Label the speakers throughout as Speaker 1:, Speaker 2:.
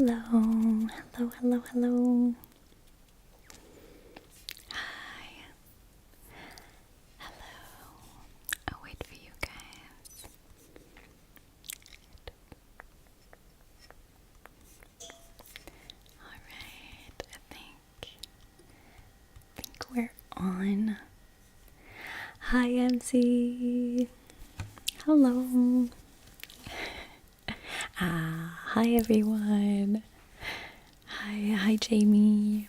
Speaker 1: Hello, hello, hello, hello. Hi. Hello. I'll wait for you guys. Alright, I think we're on. Hi, MC. Hello. Hi everyone. Hi Jamie.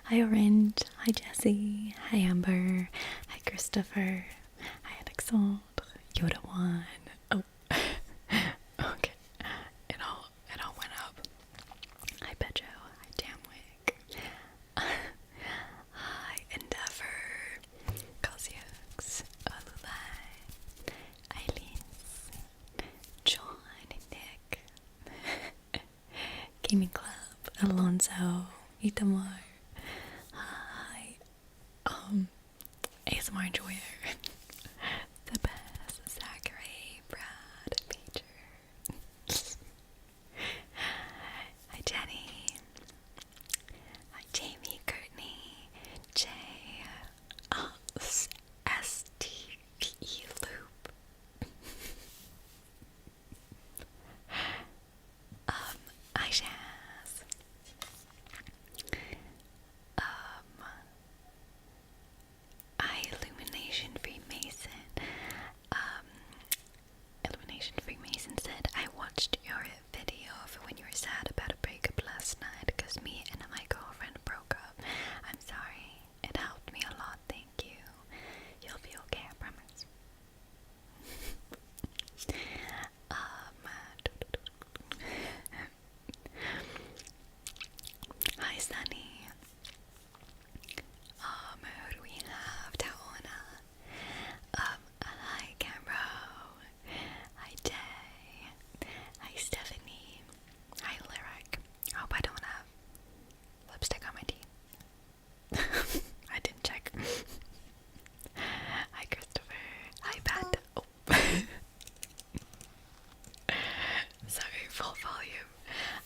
Speaker 1: Hi Orange. Hi Jessie. Hi Amber. Hi Christopher. Hi Alexandre. Yoda One. Oh, okay. It all went up. Hi Pedro. Hi Jamwick. Hi Endeavor. Cosiux. Olulai. Eileen. John. Nick. Gaming Club. Alonso. Itamar. Hi. ASMR enjoyer. The best. Zachary. Brad. Peter. Hi Jenny. Hi Jamie. Courtney. Jay. STVE Loop. Hi Shaz. Hi Illumination Freemason. Illumination Freemason said, I watched your video of when you were sad about a breakup last night because me and my girlfriend broke up. I'm sorry. It helped me a lot. Thank you. You'll be okay, I promise. Hi Sunny. Who do we have? Taona. Hi Camro. Hi Jay. Hi Stephanie. Hi Lyric. I hope I don't have lipstick on my teeth. I didn't check. Hi Christopher. Hi Pat. Oh. Sorry, full volume.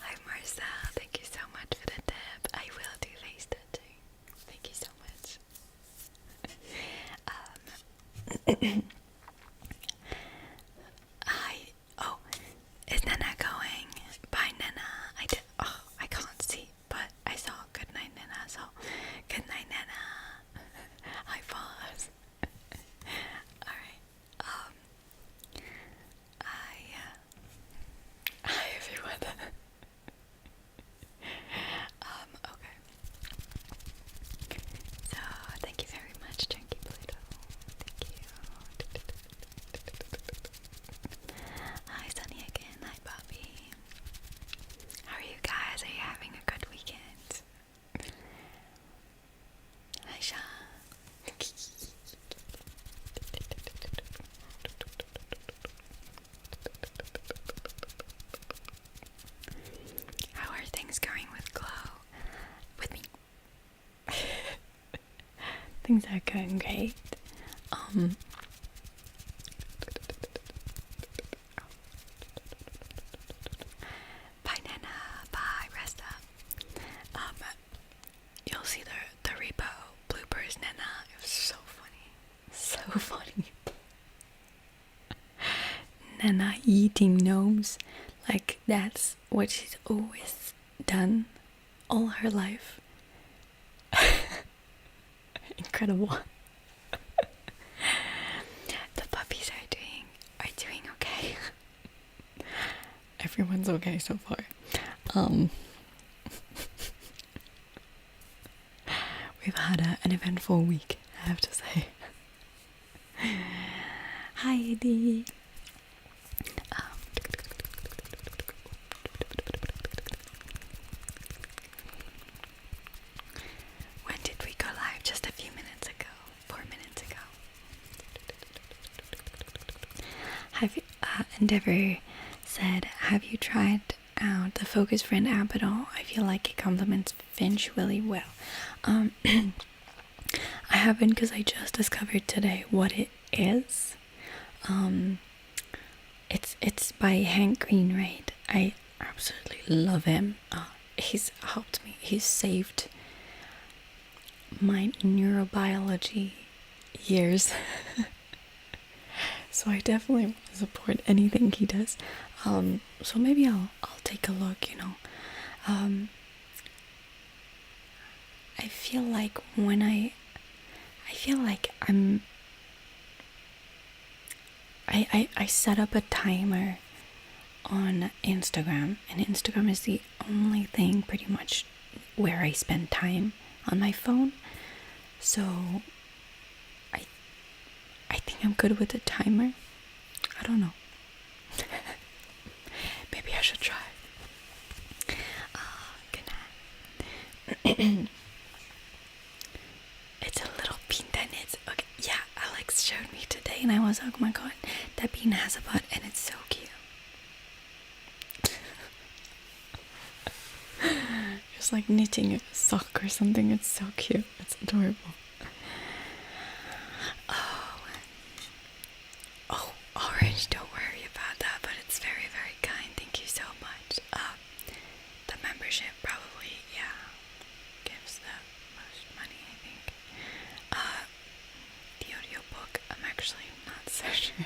Speaker 1: Hi Marcel. Thank you so much for the tip. I will do face touching. Thank you so much. Hi. Oh, is Nana going? Bye, Nana. I can't see, but I saw good night, Nana. So, good night, Nana. Hi, boss. Alright. Hi, everyone. Okay. So, thank you very much, Chunky Pluto. Thank you. Hi, Sunny again. Hi, Bobby. How are you guys? Are you having a good weekend? Hi, Sean. How are things going with Glow? With me? Things are going great. Bye Nana, bye, rest up. You'll see the repo bloopers, Nana. It was so funny. So funny. Nana eating gnomes. Like, that's what she's always done all her life. Incredible. The puppies are doing okay. Everyone's okay so far. We've had an eventful week, I have to say. Hi, Eddie. When did we go live? Just a few minutes ago. 4 minutes ago. Endeavor said, have you tried out the Focus Friend app at all? I feel like it complements Finch really well. I haven't, because I just discovered today what it is. It's by Hank Green, right? absolutely love him. He's helped me. He's saved my neurobiology years. So I definitely want to support anything he does. So maybe I'll take a look, you know. I feel like I set up a timer on Instagram, and Instagram is the only thing pretty much where I spend time on my phone. So I think I'm good with the timer. I don't know. Maybe I should try. Good night. It's a little bean that knits. Okay, yeah, Alex showed me today, and I was like, oh my god, that bean has a butt, and it's so cute. Just like knitting a sock or something. It's so cute. It's adorable. Oh, orange, don't worry about that, but it's very, very kind. Thank you so much. The membership probably, gives the most money, I think. The audiobook, I'm actually not so sure.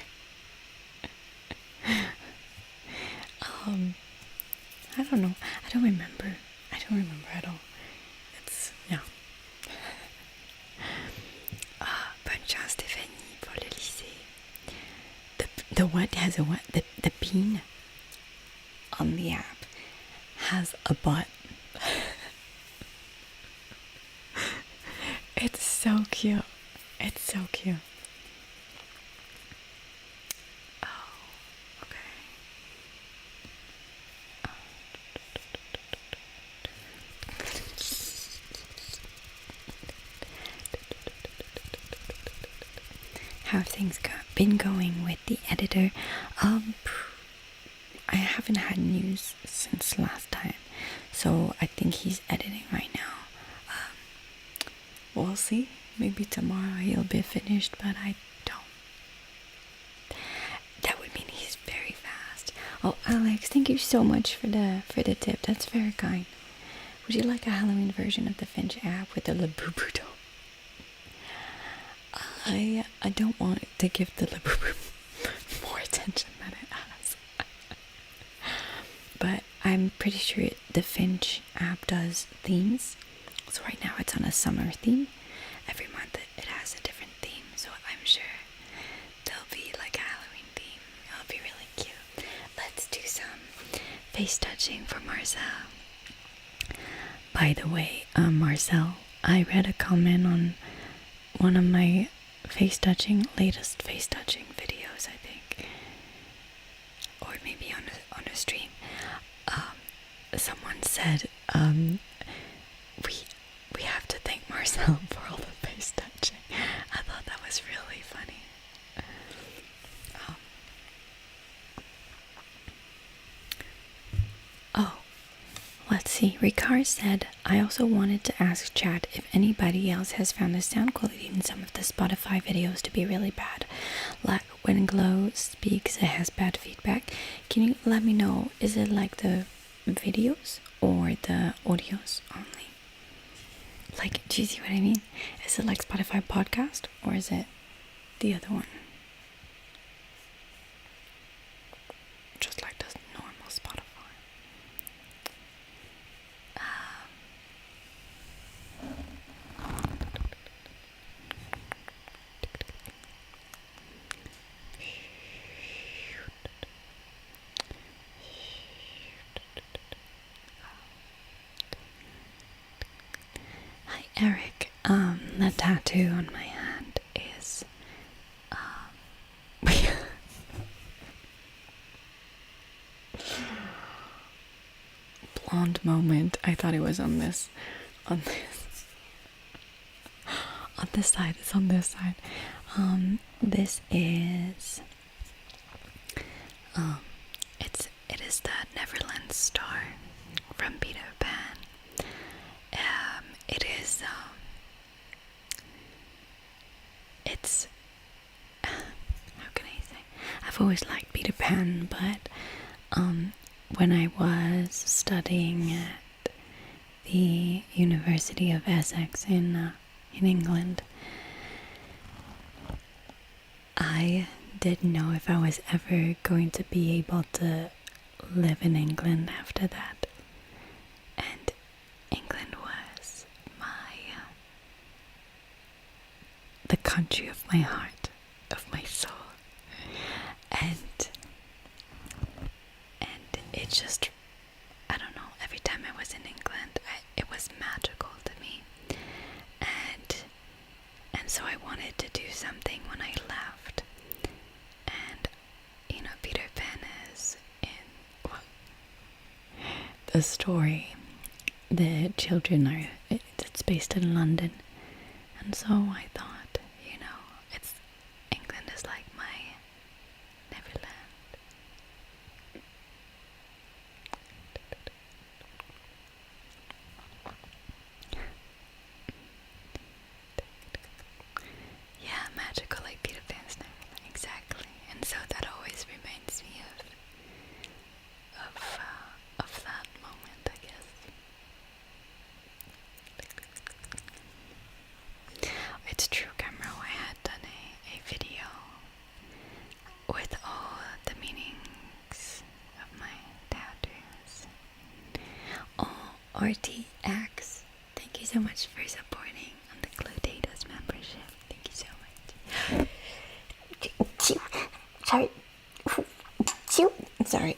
Speaker 1: I don't know. I don't remember at all. It's, yeah. Bonne chance, Stéphanie, pour le lycée. The what has a what? The bean on the app has a butt. It's so cute. It's so cute. Oh, okay. How have things been going with the editor? I haven't had news since last time, so I think he's editing right now. We'll see. Maybe tomorrow he'll be finished, but I don't. That would mean he's very fast. Oh, Alex, thank you so much for the tip. That's very kind. Would you like a Halloween version of the Finch app with the Labubu doll? I don't want to give the Labubu more attention than it has. But I'm pretty sure the Finch app does themes. So right now it's on a summer theme. Every month it has a different theme. So I'm sure there'll be like a Halloween theme. It'll be really cute. Let's do some face touching for Marcel. By the way, Marcel, I read a comment on one of my latest face touching videos, I think, or maybe on a stream. Someone said we have to thank Marcel for all the face touching. I thought that was really funny. Let's see. Ricard said, I also wanted to ask chat if anybody else has found the sound quality in some of the Spotify videos to be really bad. Like when Glow speaks, it has bad feedback. Can you let me know, is it like the videos or the audios only? Like, do you see what I mean? Is it like Spotify podcast or is it the other one? Just like the normal Spotify. Hi Eric, the tattoo on my hand is blonde moment. I thought it was on this side. It's on this side. This is it is the Neverland star from Peter Pan. It is it's how can I say? I've always liked Peter Pan, but when I was studying at the University of Essex in England, I didn't know if I was ever going to be able to live in England after that. And England was the country of my heart, of my soul. And it just, I don't know, every time I was in England, it was magical to me. And so I wanted to do something when I left. And, Peter Pan is in, the story, the children are, it's based in London. And so I thought, England is like my Neverland. Yeah, magical like Peter Pan's Neverland, exactly. And so that always reminds me of that moment, I guess. It's true, Camero. I had done a video with all the meanings of my tattoos. Oh, RTX, thank you so much for supporting on the Clodatas membership. Thank you so much. Sorry.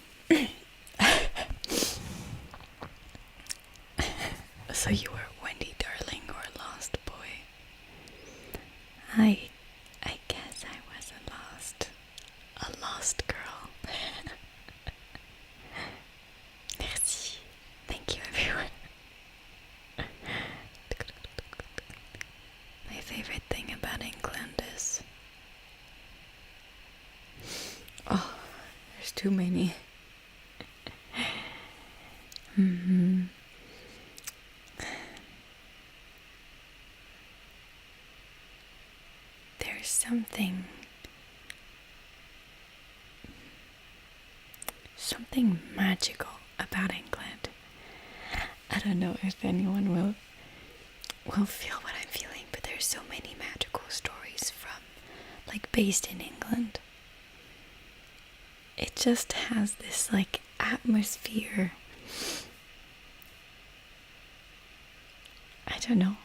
Speaker 1: So you were Wendy Darling or Lost Boy? I guess I was a lost girl. Merci. Thank you, everyone. My favorite thing about England is, there's too many. There's something magical about England. I don't know if anyone will feel what I'm feeling, but there's so many magical stories based in England. It just has this atmosphere. I don't know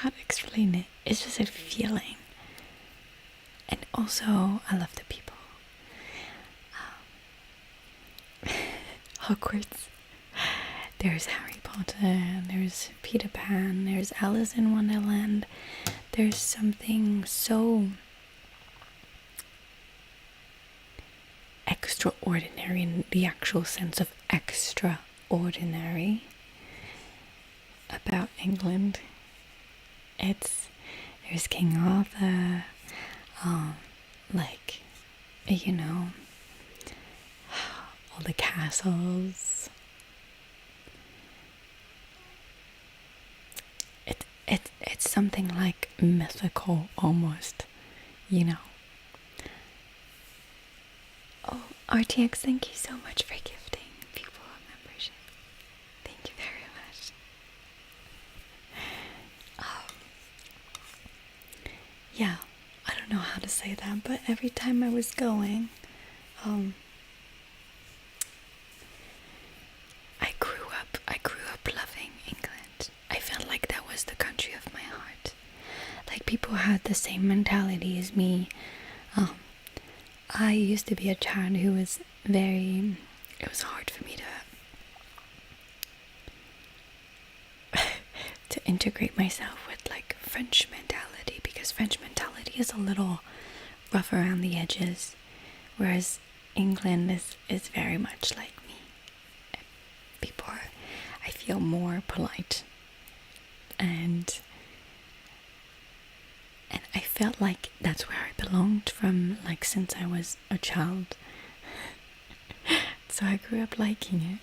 Speaker 1: how to explain it. It's just a feeling. And also, I love the people. Hogwarts. There's Harry Potter, there's Peter Pan, there's Alice in Wonderland. There's something so extraordinary in the actual sense of extraordinary about England. There's King Arthur, all the castles. It's something like mythical almost, Oh, RTX, thank you so much for gifting people a membership. Thank you very much. Yeah, I don't know how to say that, but every time I was going, I grew up loving England. I felt like that was the country of my heart. Like people had the same mentality as me. I used to be a child who was it was hard for me to integrate myself with French mentality, because French mentality is a little rough around the edges, whereas England is very much like me. People are, I feel, more polite, and I felt like that's where I belonged from, since I was a child. So I grew up liking it,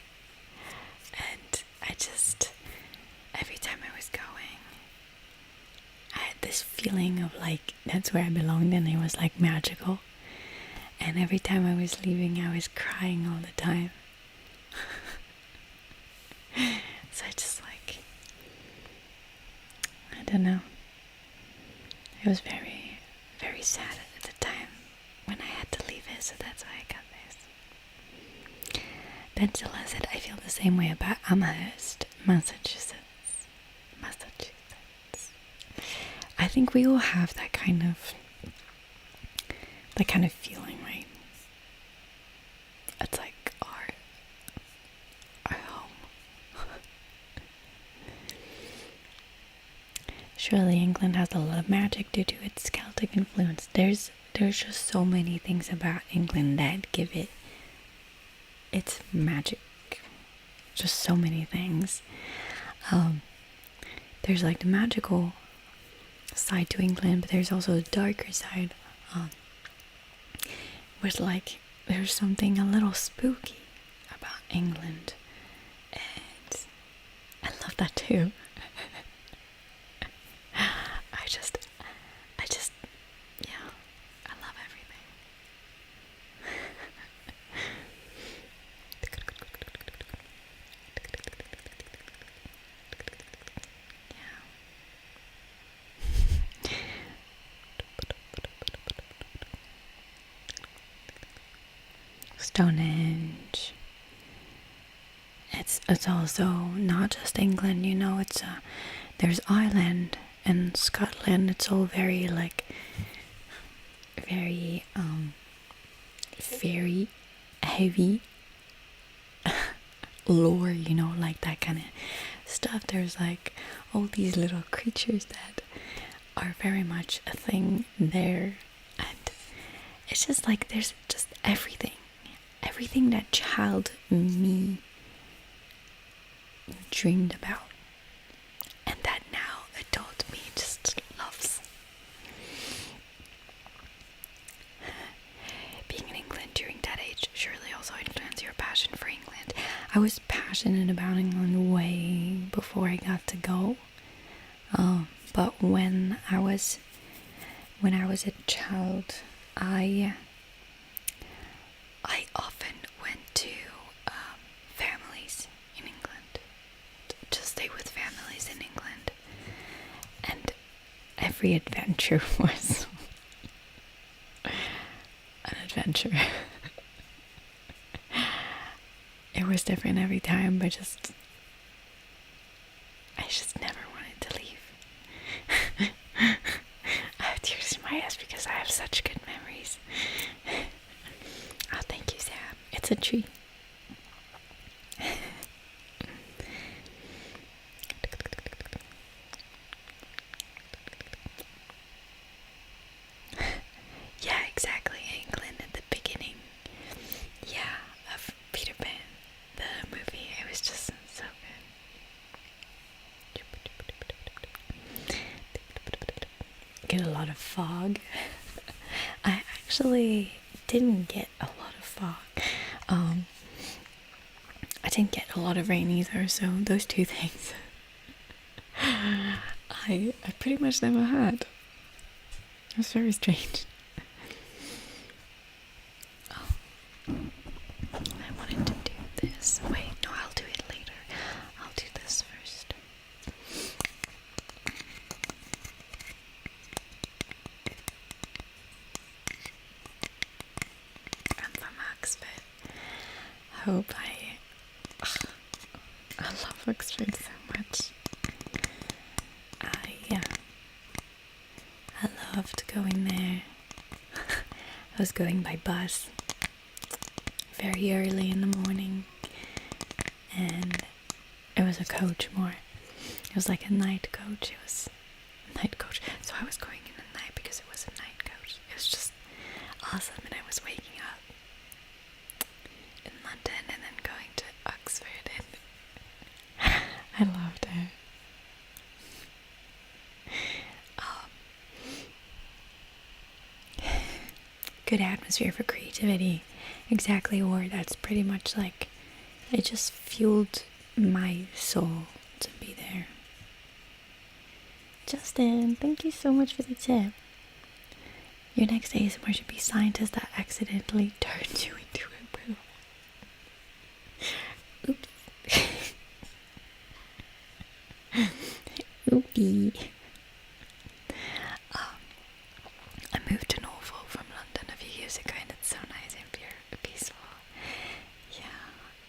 Speaker 1: and every time I was going, I had this feeling of that's where I belonged, and it was magical. And every time I was leaving, I was crying all the time. So I just like, I don't know. It was very, very sad at the time when I had to leave it, so that's why I got this. Benzilla said, I feel the same way about Amherst, Massachusetts. I think we all have that kind of feeling, right? It's like our home. Surely England has a lot of magic due to its Celtic influence. There's just so many things about England that give it its magic. Just so many things. There's like the magical side to England, but there's also a darker side. With like, there's something a little spooky about England, and I love that too. I just, yeah, I love everything. Stonehenge. It's also not just England, you know. There's Ireland and Scotland. It's all very like very very heavy lore, you know, like that kind of stuff. There's like all these little creatures that are very much a thing there, and it's just like there's just everything that child me dreamed about, and that now adult me just loves. Being in England during that age surely also influenced your passion for England. I was passionate about England way before I got to go, but when I was a child, I often went to families in England, to stay with families in England, and every adventure was an adventure. It was different every time, but I just never wanted to leave. I have tears in my eyes because I have such good memories. Oh, thank you, Sam. It's a tree. Yeah, exactly. England at the beginning. Yeah, of Peter Pan, the movie. It was just so good. Get a lot of fog. I actually didn't get a lot of fog. I didn't get a lot of rain either, so those two things I pretty much never had. It was very strange. Oh, I wanted to do this. Wait, no, I'll do it later. I'll do this first. I'm from Oxford. I love Oxford so much. I loved going there. I was going by bus very early in the morning, and it was a coach more. It was like a night coach. It was a night coach. So I was going in the night because it was a night coach. It was just awesome, and I was waking up in London and then going to Oxford, and I loved it. Good atmosphere for creativity. Exactly, or that's pretty much like, it just fueled my soul to be there. Justin, thank you so much for the tip. Your next ASMR should be scientist that accidentally turns you into a werewolf.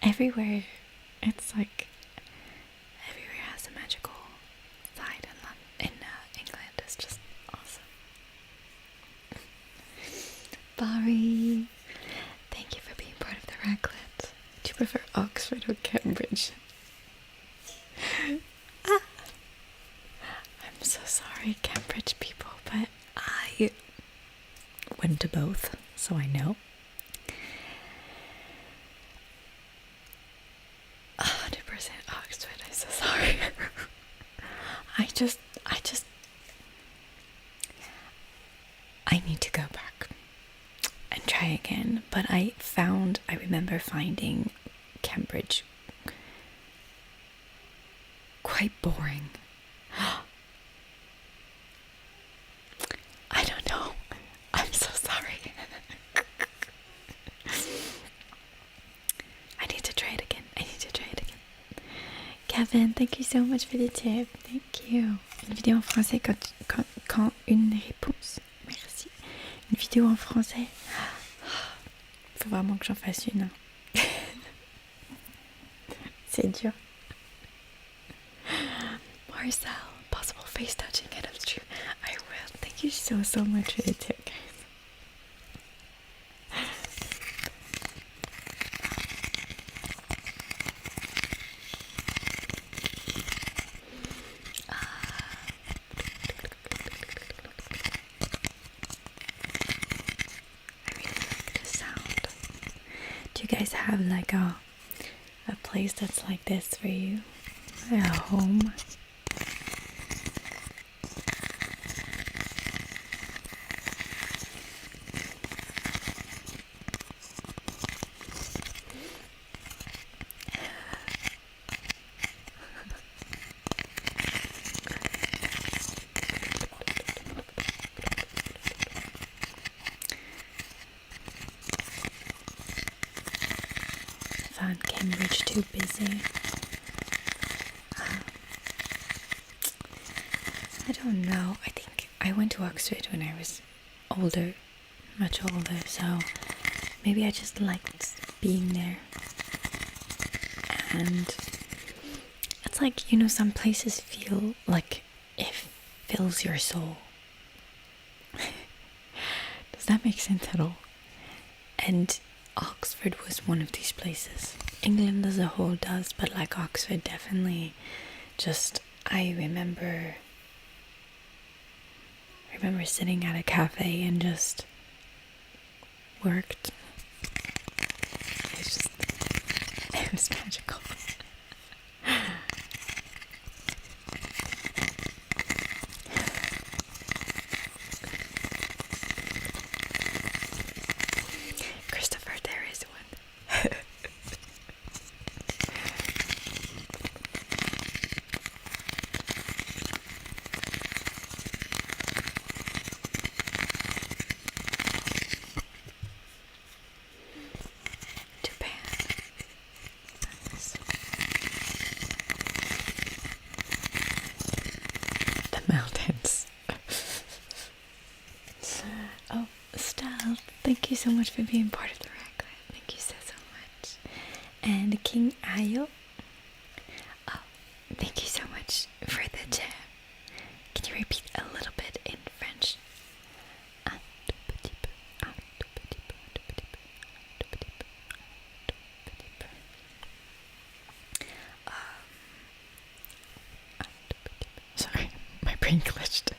Speaker 1: everywhere. It's like everywhere has a magical side in England. It's just awesome. Barry, thank you for being part of the raclette. Do you prefer Oxford or Cambridge? I'm so sorry, Cambridge people, but I went to both, so I know. 100% Oxford. I'm so sorry. I need to go back and try again. But I remember finding Cambridge quite boring. I don't know. I'm so sorry. I need to try it again. Kevin, thank you so much for the tip. Thank you. Une vidéo en français quand une réponse. Merci. Une vidéo en français. Faut vraiment que j'en fasse une. C'est dur. Marcel, possible face touching head of stream. I will. Thank you so much for the tip, guys. Do you guys have like a place that's like this for you? A home? Found Cambridge too busy. I don't know. I think I went to Oxford when I was older, much older, so maybe I just liked being there. And it's like, you know, some places feel like it fills your soul. Does that make sense at all? And Oxford was one of these places. England as a whole does, but like Oxford definitely just, I remember sitting at a cafe and just worked. It was magical. Christopher, there is one. Mountains. Oh, Style, thank you so much for being part of the raclette. Thank you so much. And King Ayo, oh, thank you so much for the tip. Can you repeat a little bit in French? Sorry, my brain glitched.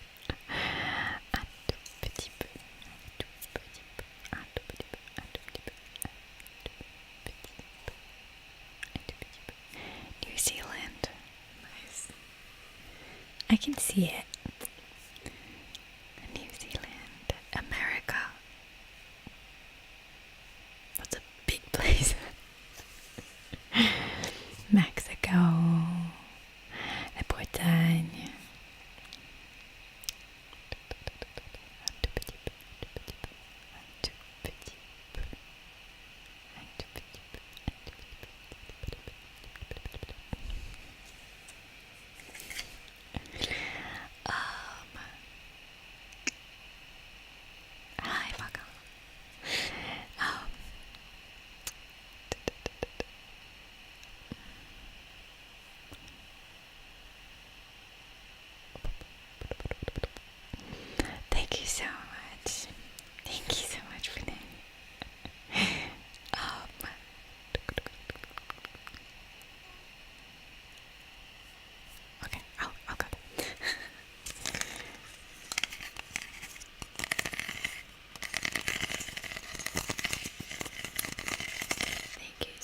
Speaker 1: New Zealand. Nice. I can see it. New Zealand. America. That's a big place. Mexico. La Bretagne.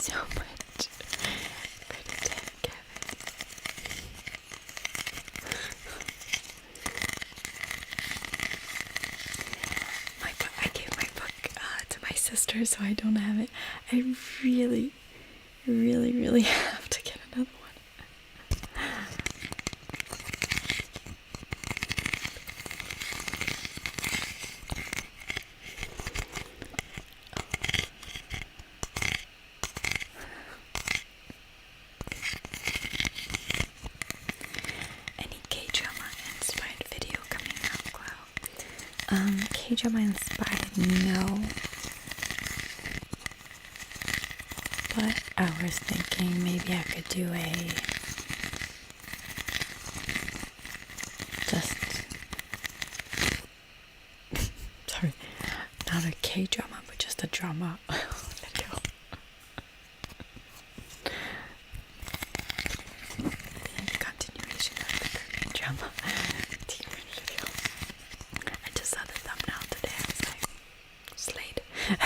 Speaker 1: so much for the 10, Kevin. I gave my book to my sister, so I don't have it. I really, really, really have to get another one. Any K-drama inspired video coming out, Chloe? K-drama inspired, no. But I was thinking maybe I could do sorry, not a K-drama, but just a drama video. The continuation of the Korean drama TV video. I just saw the thumbnail today. I was like, Slade. I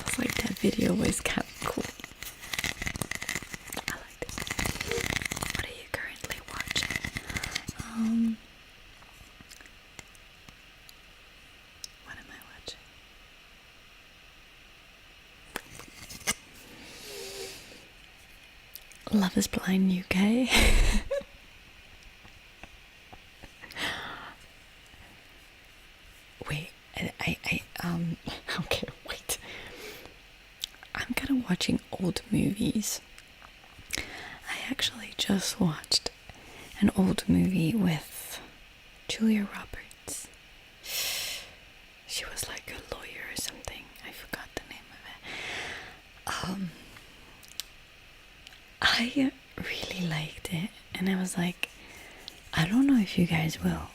Speaker 1: was like, that video was kind of cool. I liked it. What are you currently watching? What am I watching? Love is Blind UK. Wait, okay, wait. I'm kind of watching old movies. I actually just watched an old movie with Julia Roberts. She was like a lawyer or something. I forgot the name of it. I really liked it, and I was like, I don't know if you guys will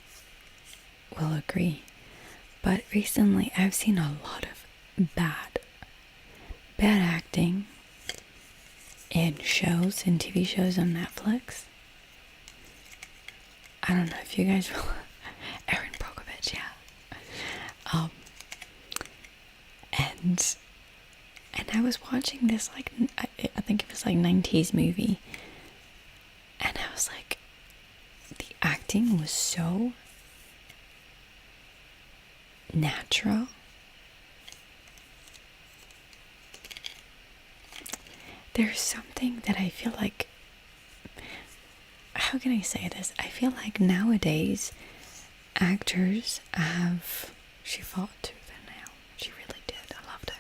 Speaker 1: agree, but recently I've seen a lot of bad acting in shows and TV shows on Netflix. I don't know if you guys will. Erin Brockovich, yeah. And I was watching this, like, I think it was like 90s movie, and I was like, the acting was so natural. There's something that I feel like, how can I say this? I feel like nowadays actors have, she fought tooth and nail. She really did. I loved it.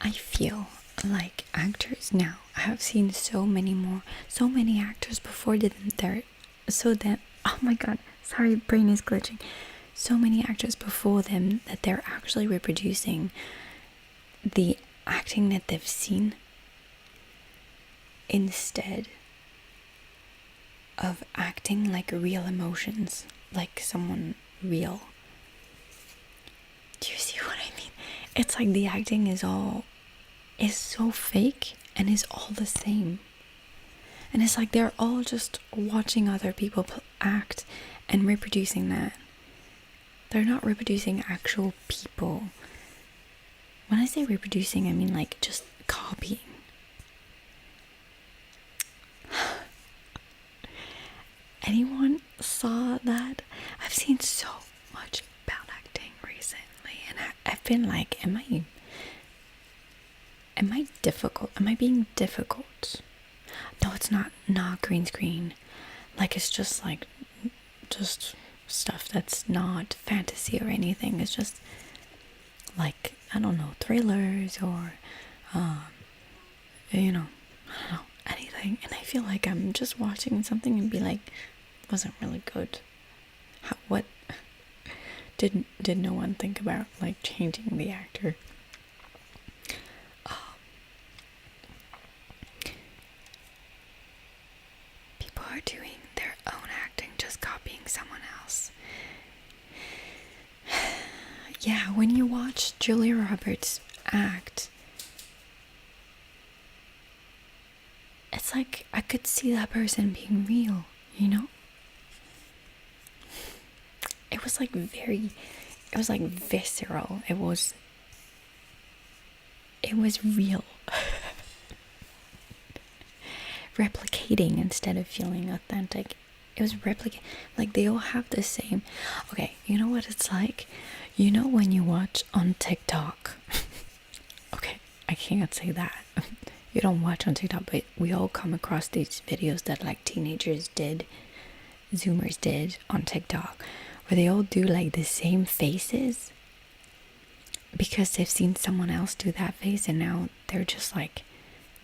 Speaker 1: I feel like actors now, I have seen so many actors before them, oh my god, sorry, brain is glitching. So many actors before them that they're actually reproducing the acting that they've seen instead of acting like real emotions, like someone real. Do you see what I mean? It's like the acting is so fake and is all the same. And it's like they're all just watching other people act and reproducing that. They're not reproducing actual people. When I say reproducing, I mean like just copying. Anyone saw that? I've seen so much bad acting recently, and I've been like, am I difficult? Am I being difficult? No, it's not green screen. Like, it's just like, just stuff that's not fantasy or anything. It's just like, I don't know, thrillers or, I don't know, anything. And I feel like I'm just watching something and be like, wasn't really good. What did no one think about, like, changing the actor? People are doing their own acting, just copying someone else. Yeah, when you watch Julia Roberts act, it's like I could see that person being real, you know? It was like very,
Speaker 2: like visceral. It was real. Replicating instead of feeling authentic. It was replicating. Like, they all have the same. Okay, you know what it's like? You know when you watch on TikTok. Okay, I can't say that. You don't watch on TikTok, but we all come across these videos that like teenagers did, Zoomers did on TikTok, where they all do like the same faces because they've seen someone else do that face, and now they're just like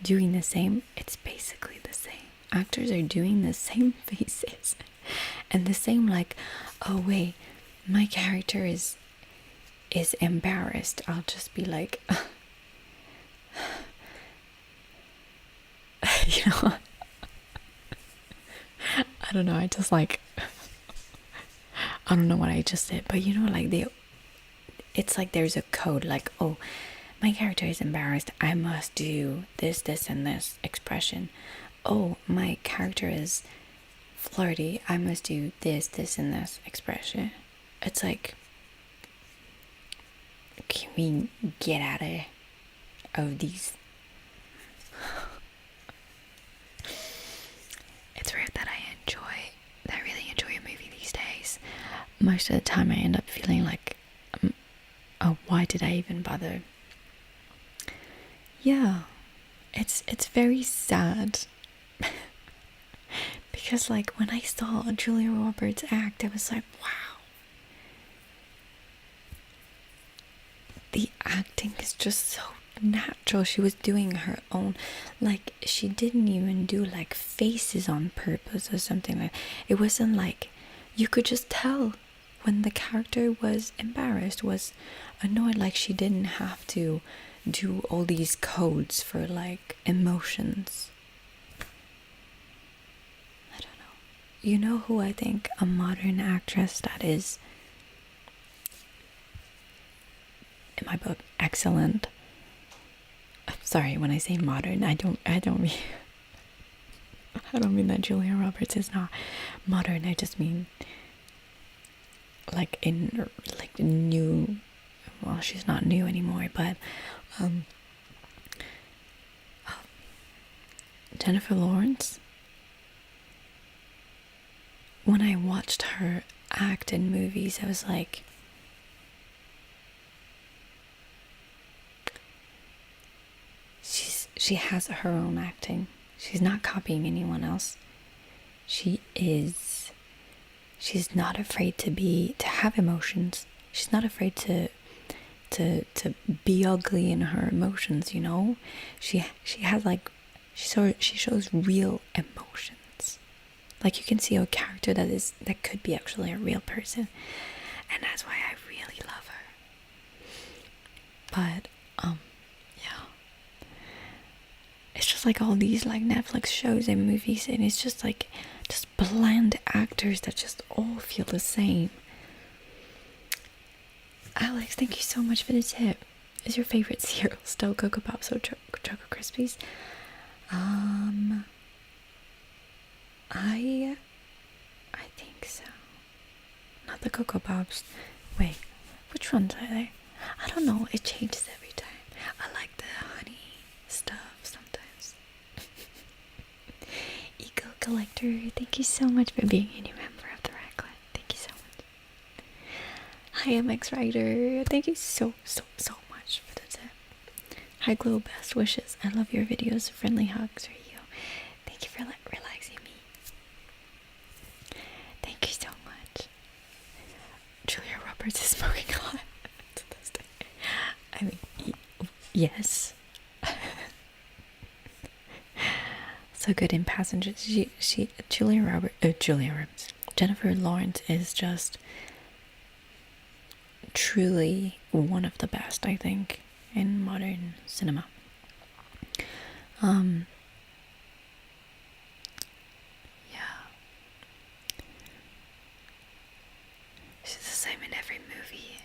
Speaker 2: doing the same. It's basically the same. Actors are doing the same faces and the same, like, oh wait, my character is embarrassed. I'll just be like you know, I don't know, I just like I don't know what I just did, but you know, like it's like there's a code, like, oh, my character is embarrassed, I must do this, and this expression. Oh, my character is flirty, I must do this, and this expression. It's like, can we get out of these?
Speaker 1: It's weird that I really enjoy a movie these days.
Speaker 2: Most of the time I end up feeling like, oh, why did I even bother? Yeah, it's very sad. Because like when I saw Julia Roberts act, I was like, wow, the acting is just so natural. She was doing her own, like, she didn't even do like faces on purpose or something. Like, it wasn't like, you could just tell when the character was embarrassed, was annoyed. Like, she didn't have to do all these codes for like emotions. I don't know. You know who I think a modern actress that is, in my book, excellent. I'm sorry, when I say modern, I don't mean I don't mean that Julia Roberts is not modern. I just mean like in like new. Well, she's not new anymore, but Jennifer Lawrence. When I watched her act in movies, I was like, she has her own acting. She's not copying anyone else. She's not afraid to have emotions. She's not afraid to be ugly in her emotions, you know? She has like, she shows real emotions. Like, you can see a character that could be actually a real person. And that's why I really love her. But yeah. It's just like all these like Netflix shows and movies, and it's just like just bland actors that just all feel the same. Alex, thank you so much for the tip. Is your favorite cereal still Cocoa Pops or Choco Krispies? I think so. Not the Cocoa Pops. Wait, which ones are they? I don't know. It changes every time. I like the honey stuff sometimes. Eco Collector, thank you so much for being a new member of the Red Club. Thank you so much. Hi, MX Rider. Thank you so much for the tip. Hi, Glow, best wishes. I love your videos. Friendly hugs for you. Thank you for relaxing me. Thank you so much. Julia Roberts is smoking hot. I mean, yes. So good in Passengers. Jennifer Lawrence is just truly one of the best, I think, in modern cinema. Yeah. She's the same in every movie.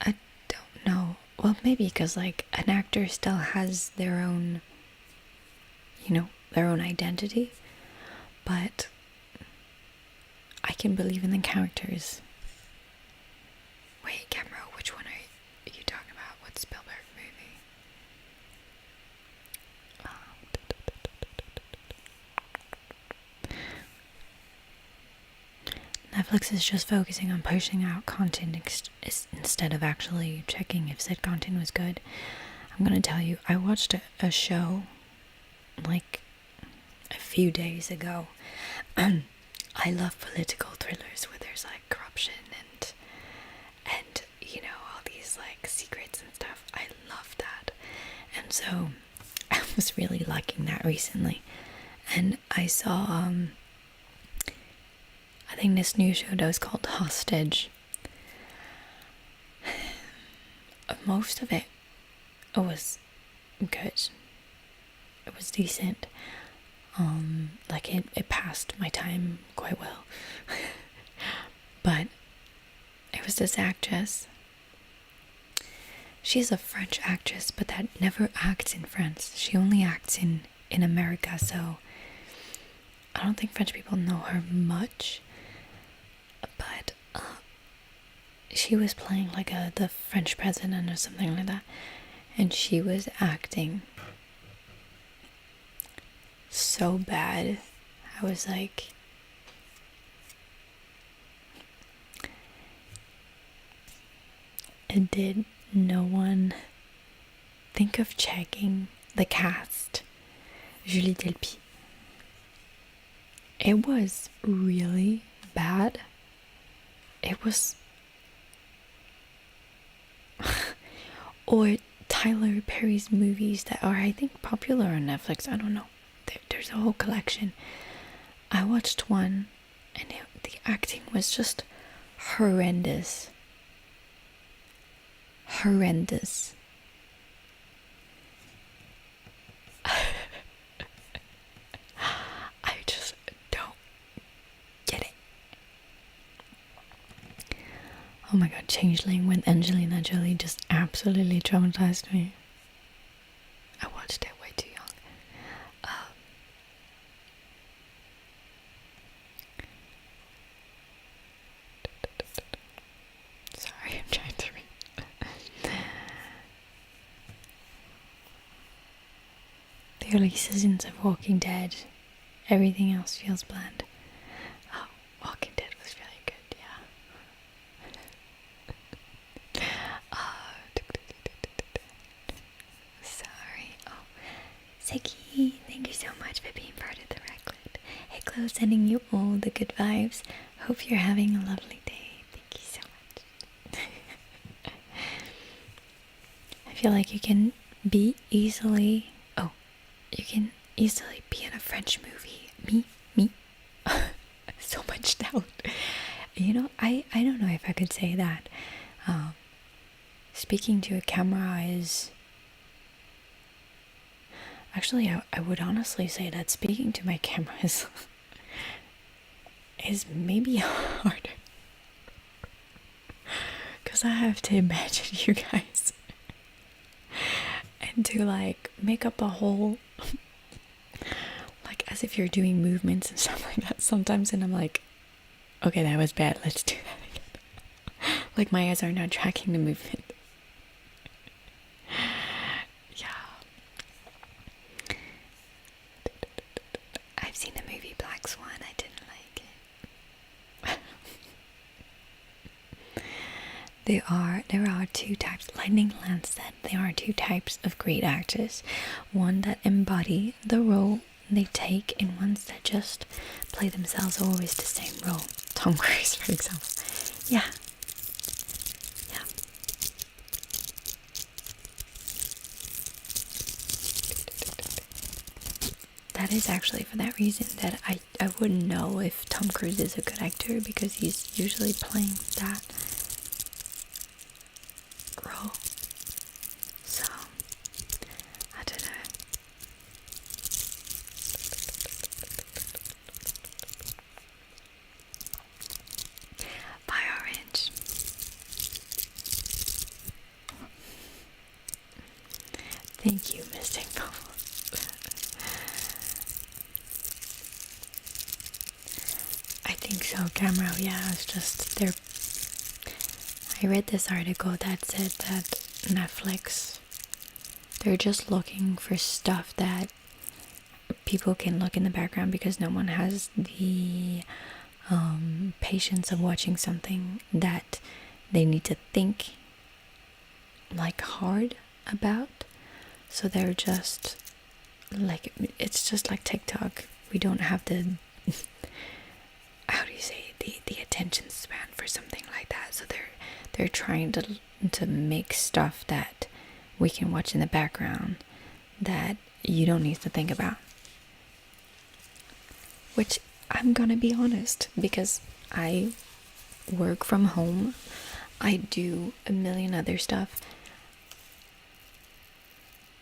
Speaker 2: I don't know. Well, maybe because like an actor still has their own, their own identity, but I can believe in the characters. Netflix is just focusing on pushing out content instead of actually checking if said content was good. I'm gonna tell you, I watched a show like a few days ago. I love political thrillers where there's like corruption and you know, all these like secrets and stuff. I love that. And so I was really liking that recently. And I saw I think this new show that was called Hostage. Most of it was good. It was decent. Like it passed my time quite well. But it was this actress. She's a French actress, but that never acts in France. She only acts in America, so I don't think French people know her much. But she was playing like the French president or something like that, and she was acting so bad. I was like, did no one think of checking the cast? Julie Delpy. It was really bad. It was or Tyler Perry's movies that are, I think, popular on Netflix. I don't know. There's a whole collection. I watched one and the acting was just horrendous. Horrendous. I just don't get it. Oh my god, Changeling with Angelina Jolie just absolutely traumatized me. I watched it way too young. Sorry, I'm trying to read. The early seasons of Walking Dead. Everything else feels bland. Oh, Walking Dead was really good, yeah. Sorry. Oh, Seki, thank you so much for being part of the Reckless. Hey, Chloe, sending you all the good vibes. Hope you're having a lovely day. Thank you so much. I feel like you can easily be in a French movie. Me. So much doubt. You know, I don't know if I could say that. Speaking to a camera is... Actually, I would honestly say that speaking to my camera is maybe harder. Because I have to imagine you guys. And to like make up a whole... like as if you're doing movements and stuff like that sometimes, and I'm like, okay, that was bad, let's do that again. Like my eyes are not tracking the movement. Yeah. I've seen the movie Black Swan. I didn't like it. There are two types. Lightning Lance said there are two types of great actors. One that embody the role they take, and ones that just play themselves, always the same role. Tom Cruise, for example. Yeah. That is actually for that reason that I wouldn't know if Tom Cruise is a good actor, because he's usually playing that role. So, I don't know. Bye, Orange. Thank you, Mystic Bubbles. I think so, Camera. Yeah, it's just they're... I read this article that said that Netflix, they're just looking for stuff that people can look in the background because no one has the patience of watching something that they need to think like hard about. So they're just like, it's just like TikTok. We don't have the how do you say, the attention span for something like that. So they're trying to make stuff that we can watch in the background that you don't need to think about. Which, I'm gonna be honest, because I work from home, I do a million other stuff.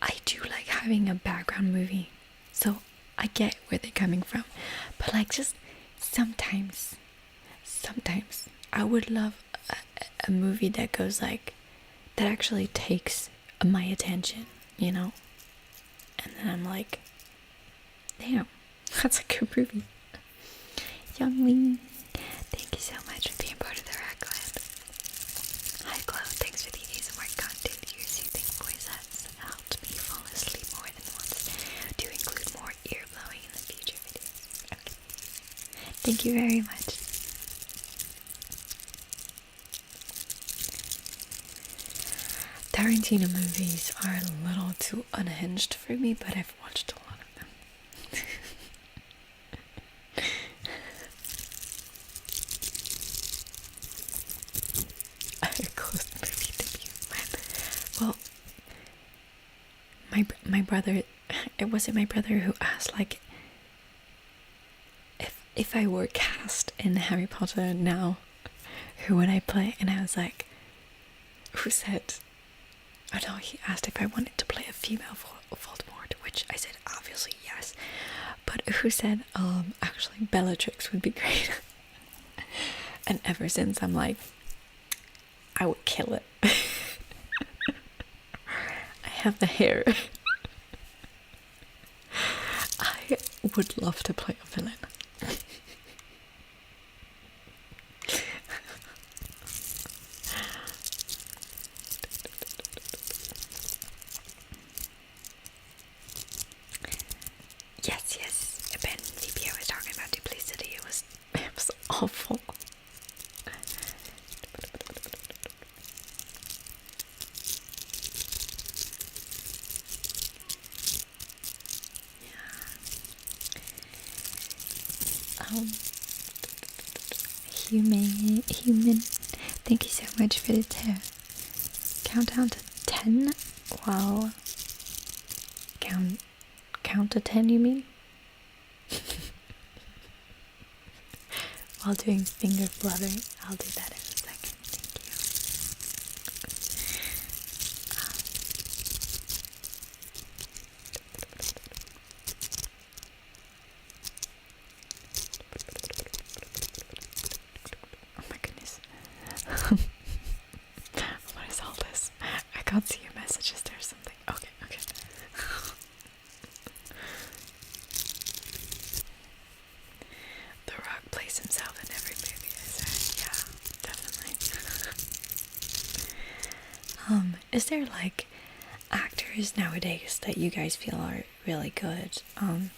Speaker 2: I do like having a background movie, so I get where they're coming from. But like, just sometimes I would love a movie that goes like, that actually takes my attention, you know? And then I'm like, damn, that's a good movie. Youngling, thank you so much for being part of the Ragland. Hi Chloe, thanks for the ASMR content. Your soothing voice has helped me fall asleep more than once. Do include more ear blowing in the future videos. Okay. Thank you very much. Tarantino movies are a little too unhinged for me, but I've watched a lot of them. Close movie debut. Well, my brother, it wasn't my brother who asked, like, if I were cast in Harry Potter now, who would I play? And I was like, who said? Oh no, he asked if I wanted to play a female Voldemort, which I said obviously yes. But who said, actually Bellatrix would be great. And ever since I'm like, I would kill it. I have the hair. I would love to play a villain. Yes. Ben VPO was talking about duplicity. It was awful. Human, thank you so much for the tip. Countdown to 10? Wow. Count to 10, you mean? While doing finger fluttering, I'll do that in a second. Thank you. Oh my goodness. What is all this? I can't see your messages. There's something. Okay. The Rock plays himself in every movie, yeah, definitely. Is there like actors nowadays that you guys feel are really good? I'm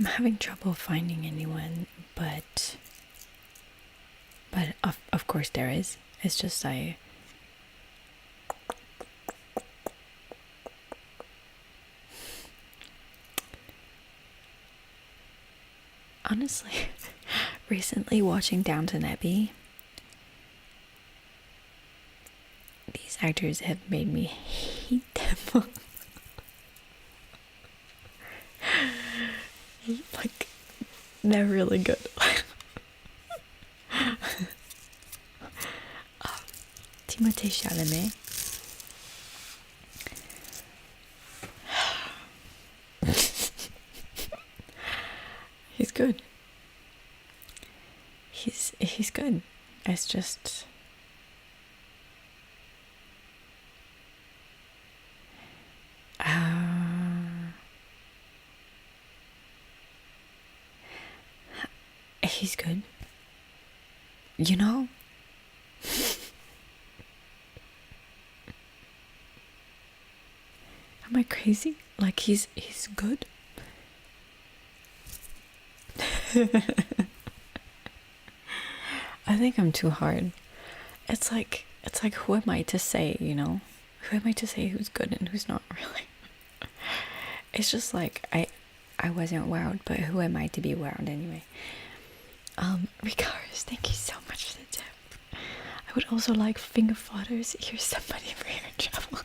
Speaker 2: having trouble finding anyone, but of course there is. It's just honestly, recently watching Downton Abbey, these actors have made me hate them. Like, they're really good. Timothée Chalamet. He's good. He's good. It's just he's good. You know? Is he? Like he's good? I think I'm too hard. It's like who am I to say, you know? Who am I to say who's good and who's not really? It's just like I wasn't wowed, but who am I to be wowed anyway? Regards, thank you so much for the tip. I would also like finger flutters. Here's somebody for your trouble.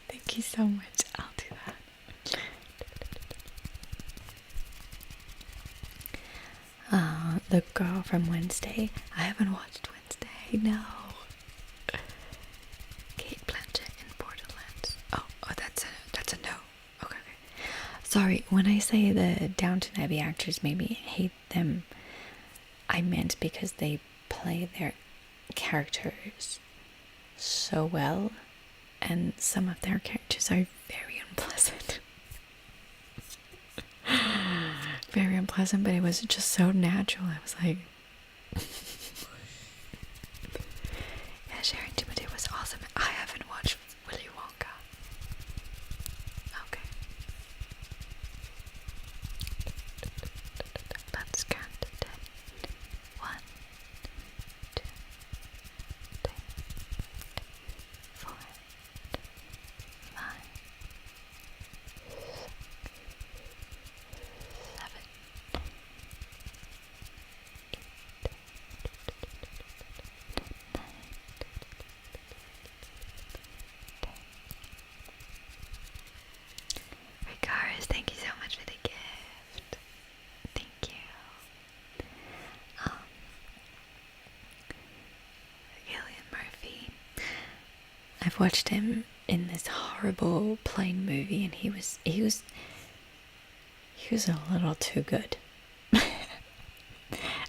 Speaker 2: Thank you so much. I'll do that. The girl from Wednesday. I haven't watched Wednesday. No.
Speaker 1: Kate Blanchett in Borderlands. Oh, that's a no. Okay.
Speaker 2: Sorry, when I say the Downton Abbey actors made me hate them, I meant because they play their characters so well, and some of their characters are very unpleasant. Very unpleasant, but it was just so natural. I was like,
Speaker 1: yeah, Sharon Timothy was awesome. I haven't watched Willy Wonka. Okay. Let's count to 10. 1, 2, 3, 4, 5, 7, 8. Regards, thank you so much for the gift. Thank you. Gillian Murphy.
Speaker 2: I've watched him in this horrible plane movie, and he was a little too good.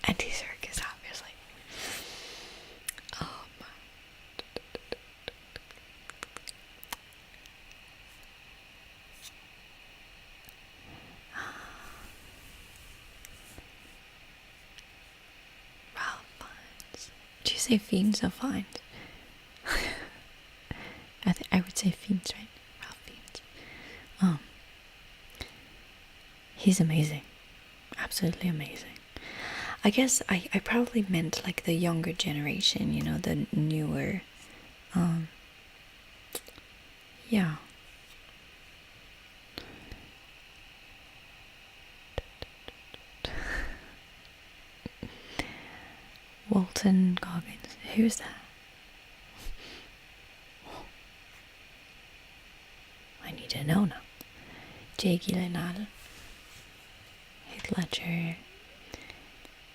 Speaker 2: Andy Serkis, obviously.
Speaker 1: Ralph Fiennes.
Speaker 2: Did you say Fiends or Fiends? I would say Fiends, right?
Speaker 1: Ralph Fiennes.
Speaker 2: He's amazing. Absolutely amazing. I guess I probably meant like the younger generation, you know, the newer. Yeah. Walton Goggins. Who's that? I need to know now. Jake Gyllenhaal. Heath Ledger.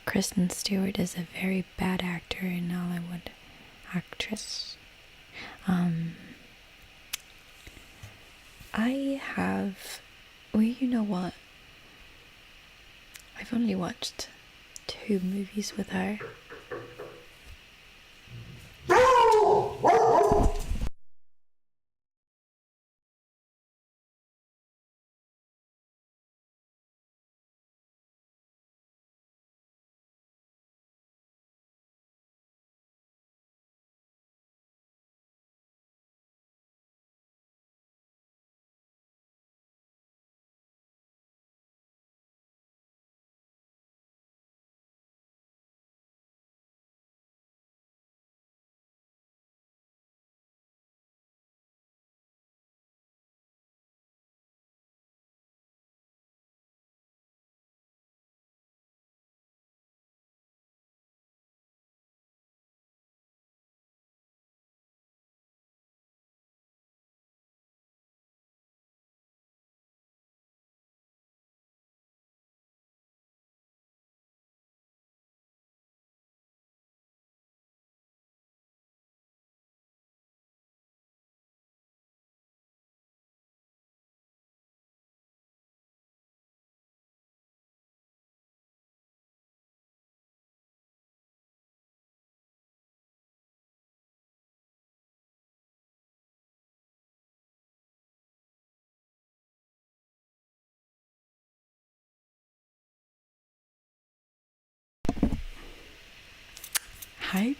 Speaker 2: Kristen Stewart is a very bad actor and Hollywood actress. I have... Well, you know what? I've only watched 2 movies with her. Hi.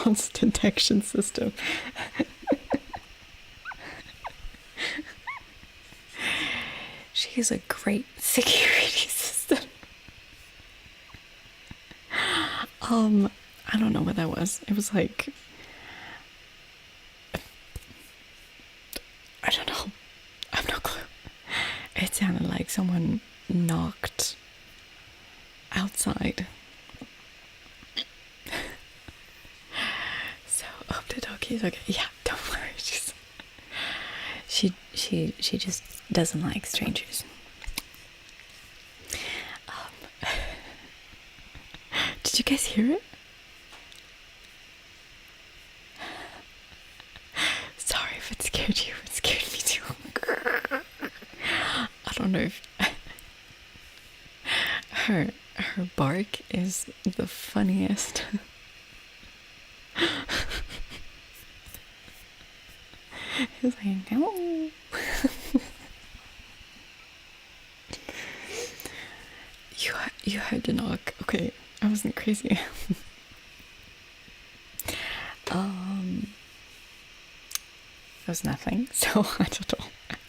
Speaker 2: false detection system. She is a great security system. I don't know what that was. It was like, I don't know. I have no clue. It sounded like someone knocked outside. So, the doggy's okay. Yeah, don't worry. She just doesn't like strangers. Did you guys hear it? Sorry if it scared you. It scared me too. I don't know if her bark is the funniest. It's like, no. You heard the knock. Okay, I wasn't crazy. It was nothing, so I don't know.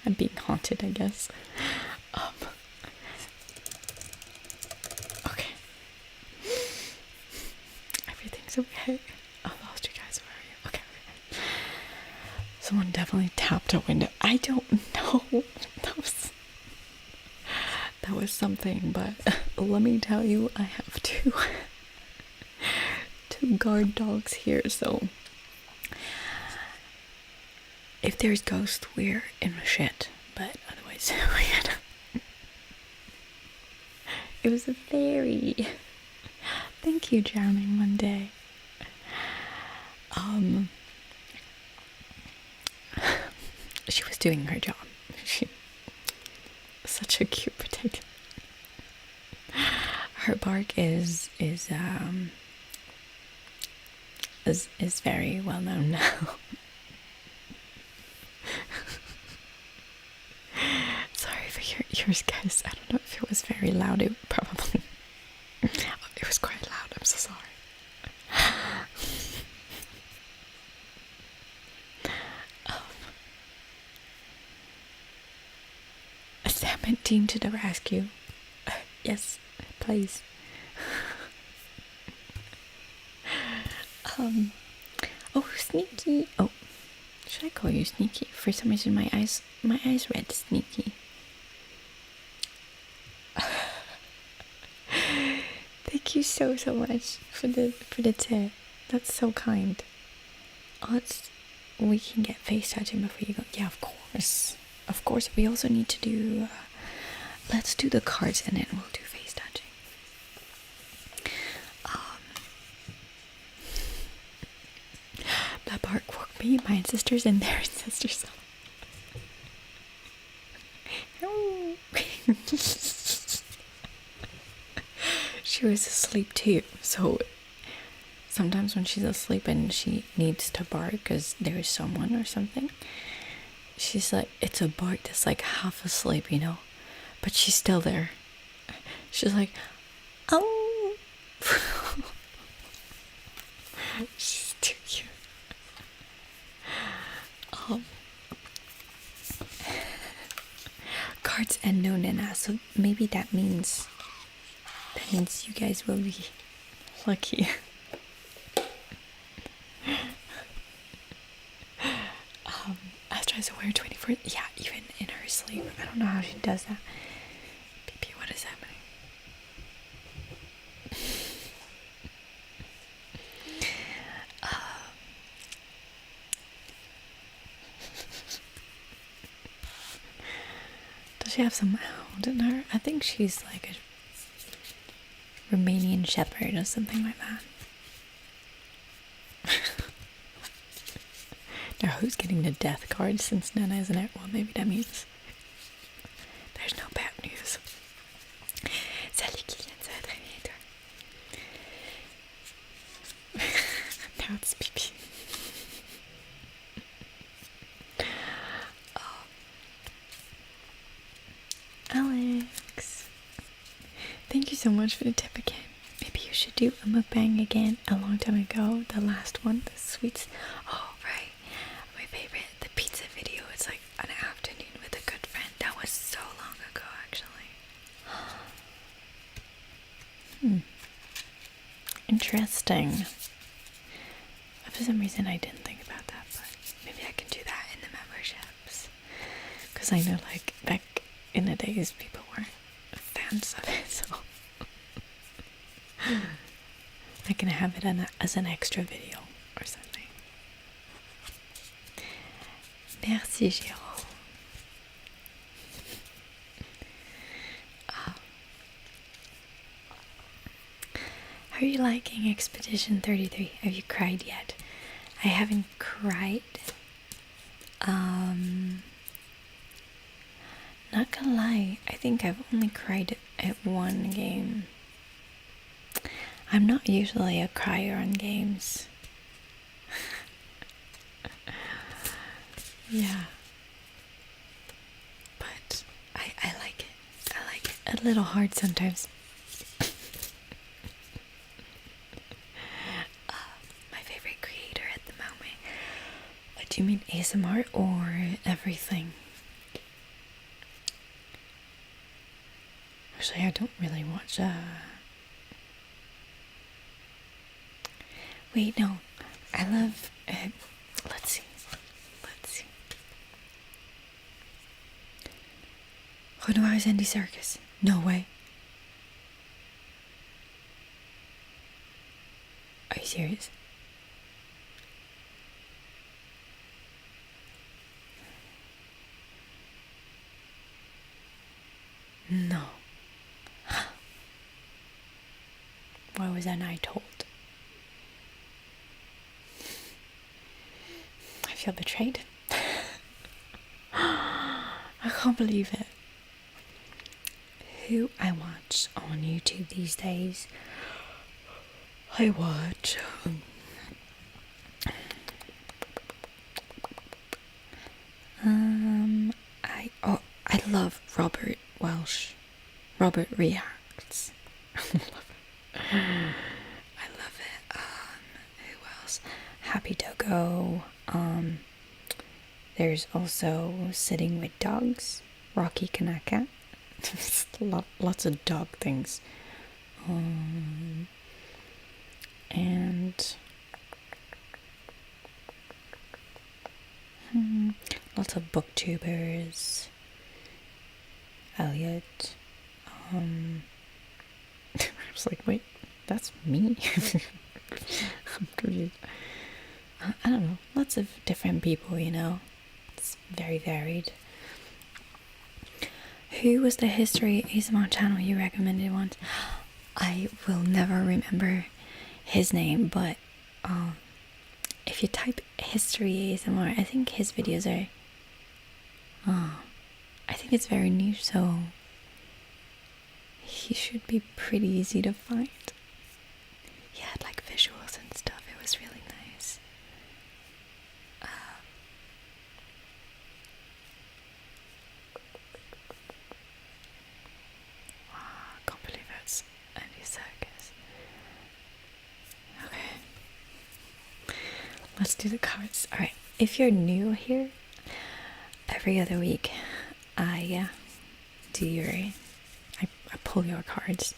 Speaker 2: I'm being haunted, I guess. Okay. Everything's okay. I lost you guys. Where are you? Okay. Someone definitely tapped a window. I don't know. That was something, but let me tell you, I have two guard dogs here, so if there's ghosts, we're in the shit, but otherwise, it was a fairy. Thank you, Charming Monday. She was doing her job. She such a cute potato. Her bark is very well known now. Sorry for yours, guys. I don't know if it was very loud. It probably it was quite loud. I'm so sorry. Sam to the rescue. Yes, please. Oh, Sneaky. Oh, should I call you Sneaky? For some reason, my eyes read Sneaky. Thank you so much for the tip. That's so kind. We can get face touching before you go. Yeah, of course. Of course. We also need to do. Let's do the cards and then we'll do face touching. That bark woke me, my ancestors, and their ancestors. She was asleep too, so sometimes when she's asleep and she needs to bark because there's someone or something, she's like, it's a bark that's like half asleep, you know, but she's still there. She's like, oh. She's too cute. Cards and no nana, so maybe that means you guys will be lucky. Astra is aware 24. Yeah, even in her sleep. I don't know how she does that. PP, what is happening? Does she have some hound in her? I think she's like a Romanian shepherd or something like that. Now who's getting the death card since Nana isn't it? Well, maybe that means there's no bad news. Salut Kylian, ça va très bien toi? Now it's Pipi. Alex, thank you so much for the tip again. Maybe you should do a mukbang again a long time ago. The last one, the sweets.
Speaker 1: Oh, right. My favorite, the pizza video. It's like an afternoon with a good friend. That was so long ago, actually.
Speaker 2: Interesting. For some reason I didn't think about that, but
Speaker 1: Maybe I can do that in the memberships.
Speaker 2: because I know like back in the days people weren't fans of it, so I can have it as an extra video or something. Merci, Jérôme. How are you liking Expedition 33? Have you cried yet? I haven't cried. Not gonna lie, I think I've only cried at one game. I'm not usually a crier on games. Yeah. But I like it. I like it. A little hard sometimes.
Speaker 1: My favorite creator at the moment.
Speaker 2: What do you mean, ASMR or everything? Actually, I don't really watch Wait, no. I love let's see. Renoir's Indie Circus. No way. Are you serious? No. Why was I not told? I feel betrayed. I can't believe it. Who I watch on YouTube these days? I watch I love Robert Welsh. Robert Reacts. I love it. Who else? Happy Togo. There's also Sitting with Dogs. Rocky Kanaka. Lots of dog things. And lots of booktubers. Elliot. I was like, wait, that's me? I'm confused. I don't know. Lots of different people, you know. It's very varied. Who was the history ASMR channel you recommended once? I will never remember his name, but if you type history ASMR, I think his videos are I think it's very niche, so he should be pretty easy to find. He had like visuals and stuff. It was really nice. I can't believe it's Andy Circus. Okay. Let's do the cards. Alright. If you're new here, every other week I pull your cards.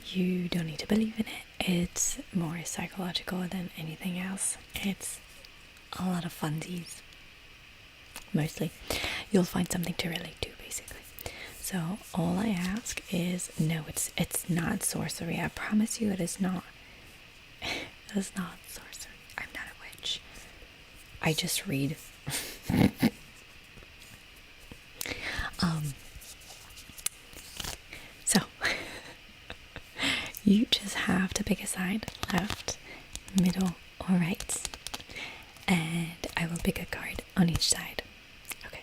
Speaker 2: You don't need to believe in it. It's more psychological than anything else. It's a lot of funsies. Mostly. You'll find something to relate to, basically. So all I ask is, no, it's not sorcery. I promise you it is not. It is not sorcery. I'm not a witch. I just read. So you just have to pick a side, left, middle, or right, and I will pick a card on each side. Okay.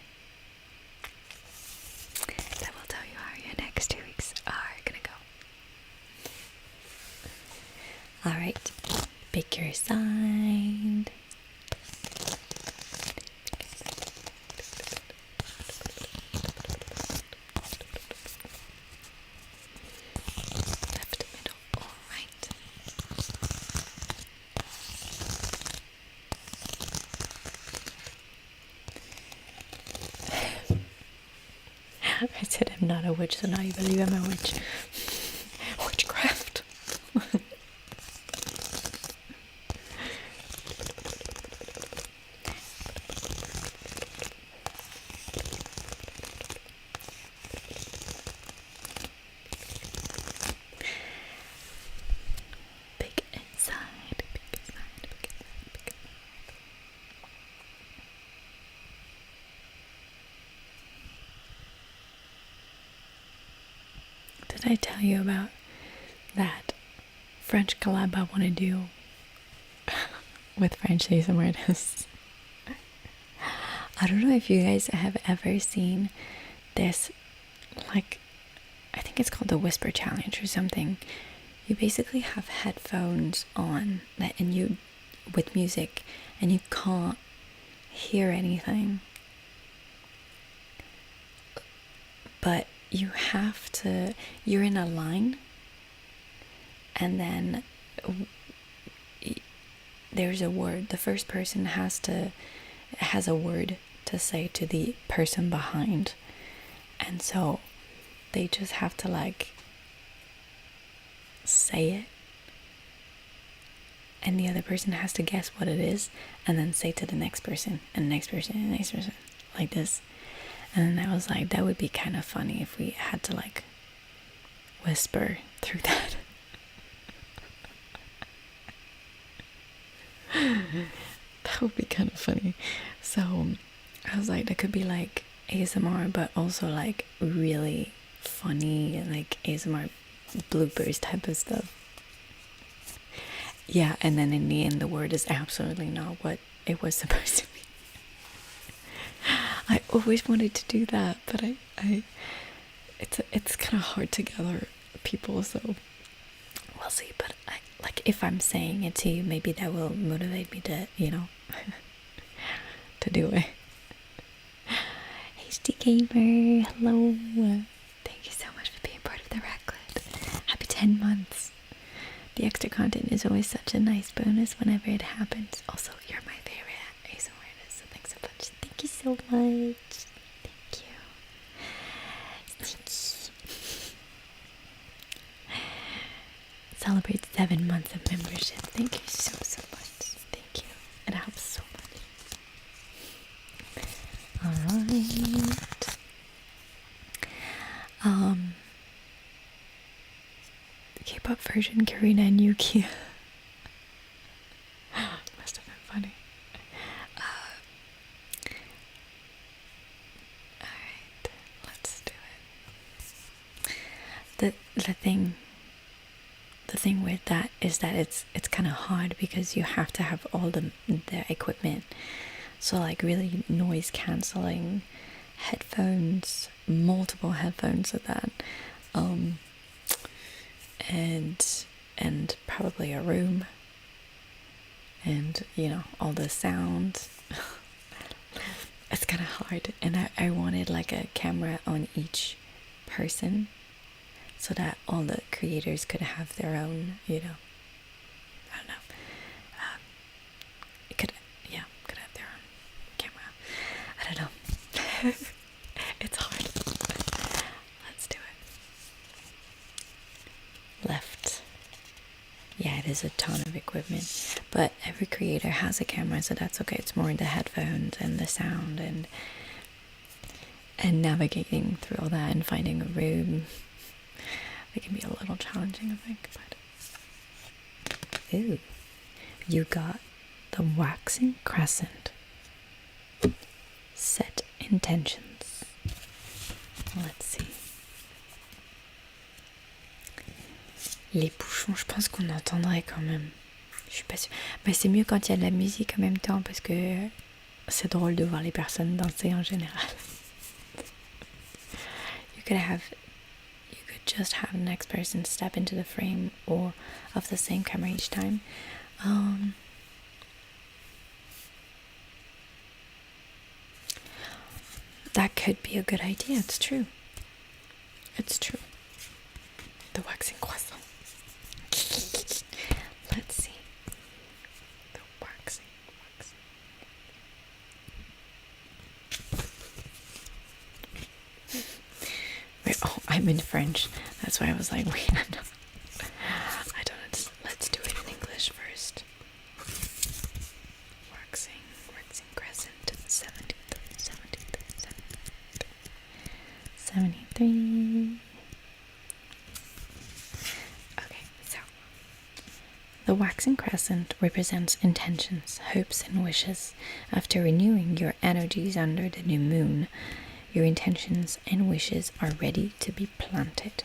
Speaker 1: That will tell you how your next 2 weeks are gonna go.
Speaker 2: Alright, pick your side.
Speaker 1: Left, middle, or right.
Speaker 2: I said I'm not a witch, so now you believe I'm a witch. Witchcraft. Big inside, big inside, big inside, big inside. Did I tell you about that French collab I want to do with French ASMR artists? I don't know if you guys have ever seen this, like, I think it's called the Whisper Challenge or something. You basically have headphones on and you with music and you can't hear anything, but you're in a line, and then there's a word. The first person has a word to say to the person behind, and so they just have to like say it, and the other person has to guess what it is and then say to the next person and the next person and the next person, like this. And then I was like, that would be kind of funny if we had to like whisper through that. That would be kind of funny. So I was like, that could be like ASMR, but also like really funny, like ASMR bloopers type of stuff. Yeah, and then in the end, the word is absolutely not what it was supposed to be. I always wanted to do that, but it's kind of hard to gather people, so we'll see. But like if I'm saying it to you, maybe that will motivate me to, to do it. HD Gamer, hello. Thank you so much for being part of the Raclette. Happy 10 months. The extra content is always such a nice bonus whenever it happens. Also, you're my favorite ASMR artist, so thanks a bunch. Thank you so much. Thank you. Celebrate 7 months of membership. Thank you so much. Thank you. It helps so much. Alright. K-pop version, Karina and Yuki. Must have been funny. Alright, let's do it. The thing with that is that it's kind of hard because you have to have all the equipment. So like really noise cancelling headphones, multiple headphones of that, and probably a room, and all the sounds. It's kind of hard, and I wanted like a camera on each person so that all the creators could have their own, I don't know, could have their own camera. I don't know. It's hard. Let's do it. Left. Yeah, it is a ton of equipment, but every creator has a camera, so that's okay. It's more the headphones and the sound and navigating through all that and finding a room. It can be a little challenging, I think, but ooh, you got the waxing crescent. Set intentions. Let's see. Les bouchons, je pense qu'on entendrait quand même. Je suis pas sûre. Mais c'est mieux quand il y a de la musique en même temps parce que c'est drôle de voir les personnes danser en général. You could just have the next person step into the frame or of the same camera each time. That could be a good idea. It's true. The waxing croissant. Let's see. The waxing. I'm in French. That's why I was like, wait, I don't know. Let's do it in English first. Waxing crescent, 73. Okay, so the waxing crescent represents intentions, hopes, and wishes. After renewing your energies under the new moon, your intentions and wishes are ready to be planted.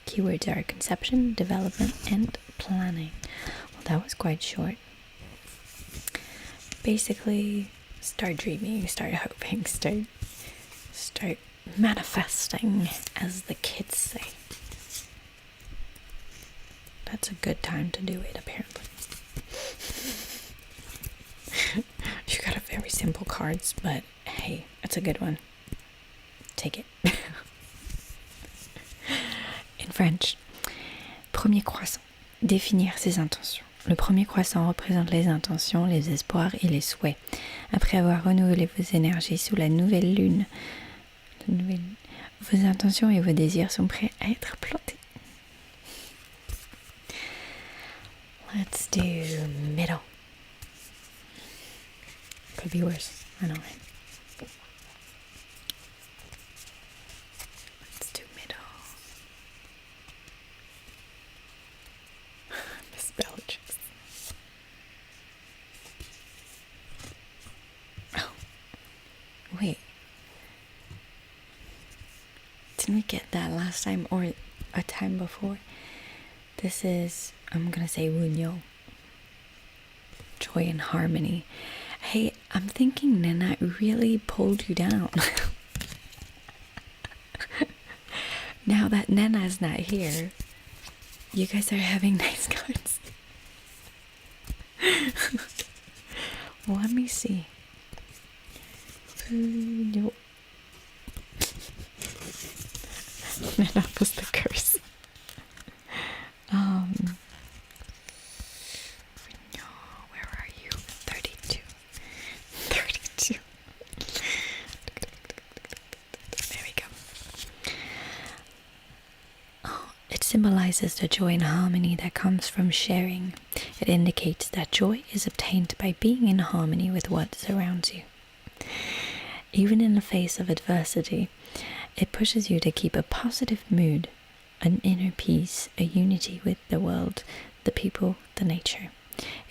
Speaker 2: Keywords are conception, development, and planning. Well, that was quite short. Basically, start dreaming, start hoping, start manifesting, as the kids say. That's a good time to do it, apparently. You got a very simple cards, but hey, it's a good one. Take it. In French, premier croissant, définir ses intentions. Le premier croissant représente les intentions, les espoirs et les souhaits. Après avoir renouvelé vos énergies sous la nouvelle lune, vos intentions et vos désirs sont prêts à être plantés. Let's do middle. Could be worse. I know, right? Let's do middle. Miss Bellatrix. Oh. Wait. Didn't we get that last time or a time before? This is, I'm gonna say Wunyo. Joy and harmony. Hey, I'm thinking Nana really pulled you down. Now that Nana's not here, you guys are having nice cards. Well, let me see. Nana was the curse. Where are you? 32. There we go. Oh, it symbolizes the joy and harmony that comes from sharing. It indicates that joy is obtained by being in harmony with what surrounds you. Even in the face of adversity, it pushes you to keep a positive mood, an inner peace, a unity with the world, the people, the nature.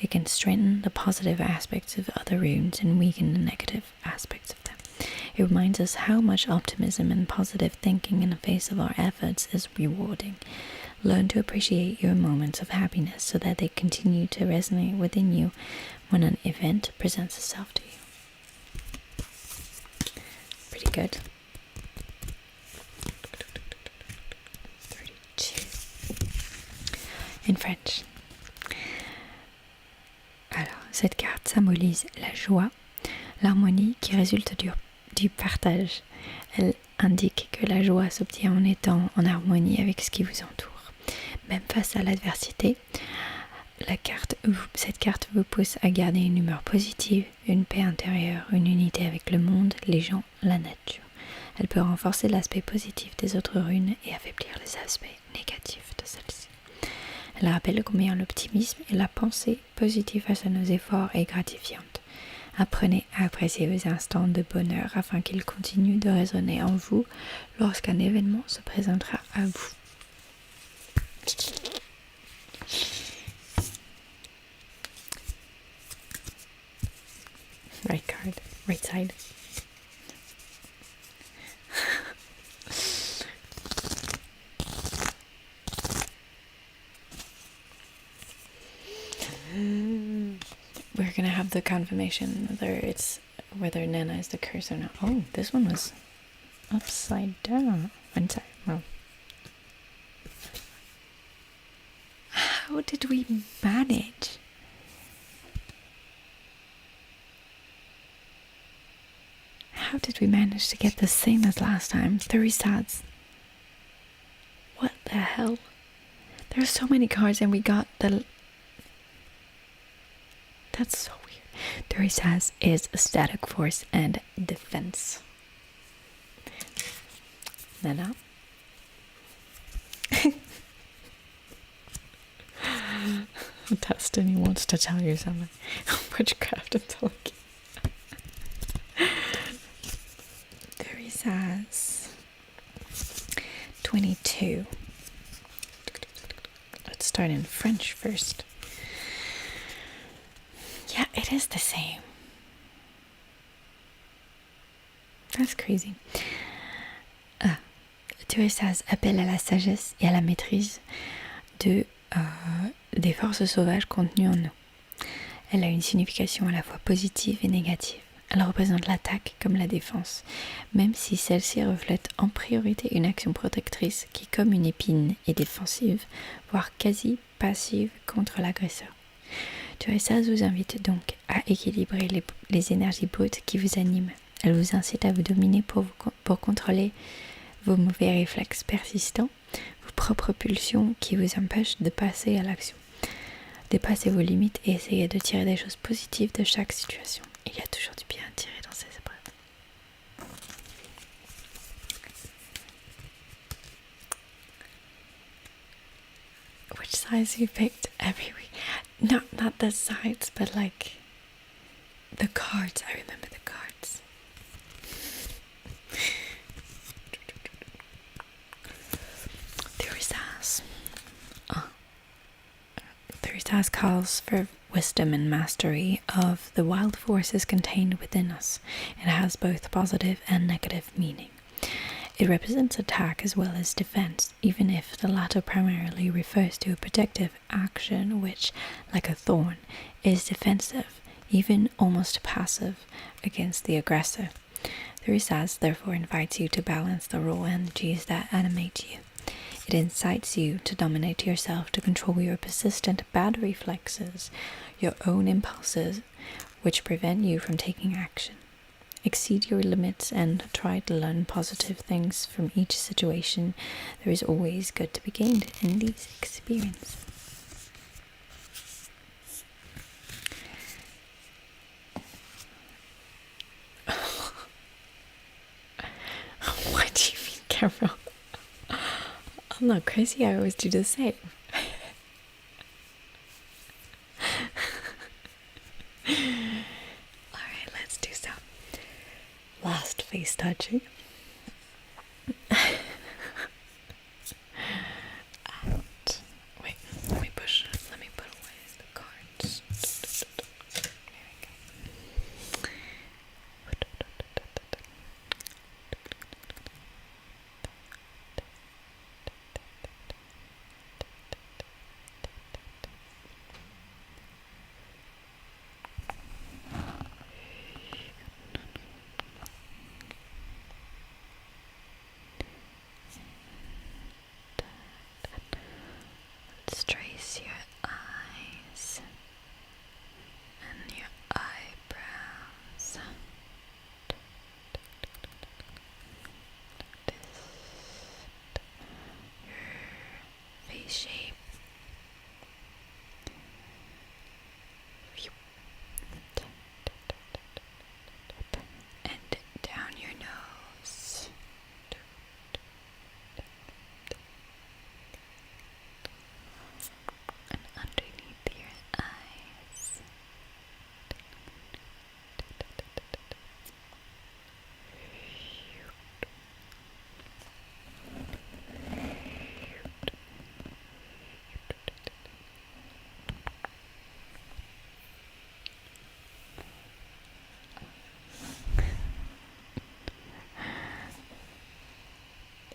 Speaker 2: It can strengthen the positive aspects of other runes and weaken the negative aspects of them. It reminds us how much optimism and positive thinking in the face of our efforts is rewarding. Learn to appreciate your moments of happiness so that they continue to resonate within you when an event presents itself to you. Pretty good. 32. In French. Alors, cette carte symbolise la joie, l'harmonie qui résulte du partage. Elle indique que la joie s'obtient en étant en harmonie avec ce qui vous entoure. Même face à l'adversité, cette carte vous pousse à garder une humeur positive, une paix intérieure, une unité avec le monde, les gens, la nature. Elle peut renforcer l'aspect positif des autres runes et affaiblir les aspects négatifs de celle-ci. Elle rappelle combien l'optimisme et la pensée positive face à nos efforts est gratifiante. Apprenez à apprécier vos instants de bonheur afin qu'ils continuent de résonner en vous lorsqu'un événement se présentera à vous. Right card, right side. We're gonna have the confirmation whether Nana is the curse or not. Oh, this one was upside down. One side. Oh. How did we manage? How did we manage to get the same as last time? 3 sides. What the hell? There's so many cards and we got the... That's so weird. 3 sides is static force and defense. Nana. Destiny wants to tell you something. Witchcraft intelligence. There he says 22. Let's start in French first. Yeah, it is the same. That's crazy. Théorie says appelle à la sagesse et à la maîtrise des forces sauvages contenues en nous. Elle a une signification à la fois positive et négative. Elle représente l'attaque comme la défense, même si celle-ci reflète en priorité une action protectrice qui, comme une épine, est défensive, voire quasi passive contre l'agresseur. Teresa vous invite donc à équilibrer les énergies brutes qui vous animent. Elle vous incite à vous dominer pour contrôler vos mauvais réflexes persistants, vos propres pulsions qui vous empêchent de passer à l'action. Dépassez vos limites et essayez de tirer des choses positives de chaque situation. Il y a toujours du bien à tirer dans ces épreuves. Which size you picked every week? Not the sides, but like the cards. I remember the cards. Therisas calls for wisdom and mastery of the wild forces contained within us. It has both positive and negative meaning. It represents attack as well as defense, even if the latter primarily refers to a protective action which, like a thorn, is defensive, even almost passive, against the aggressor. The Risas therefore invites you to balance the raw energies that animate you. It incites you to dominate yourself, to control your persistent bad reflexes, your own impulses, which prevent you from taking action. Exceed your limits and try to learn positive things from each situation. There is always good to be gained in these experiences. What do you mean, Carol? I'm not crazy, I always do the same. Alright, let's do some last face touching. And wait, let me put away the cards. There we go. Let's trace your eyes and your eyebrows. Your face shape. And down your nose. And underneath your eyes.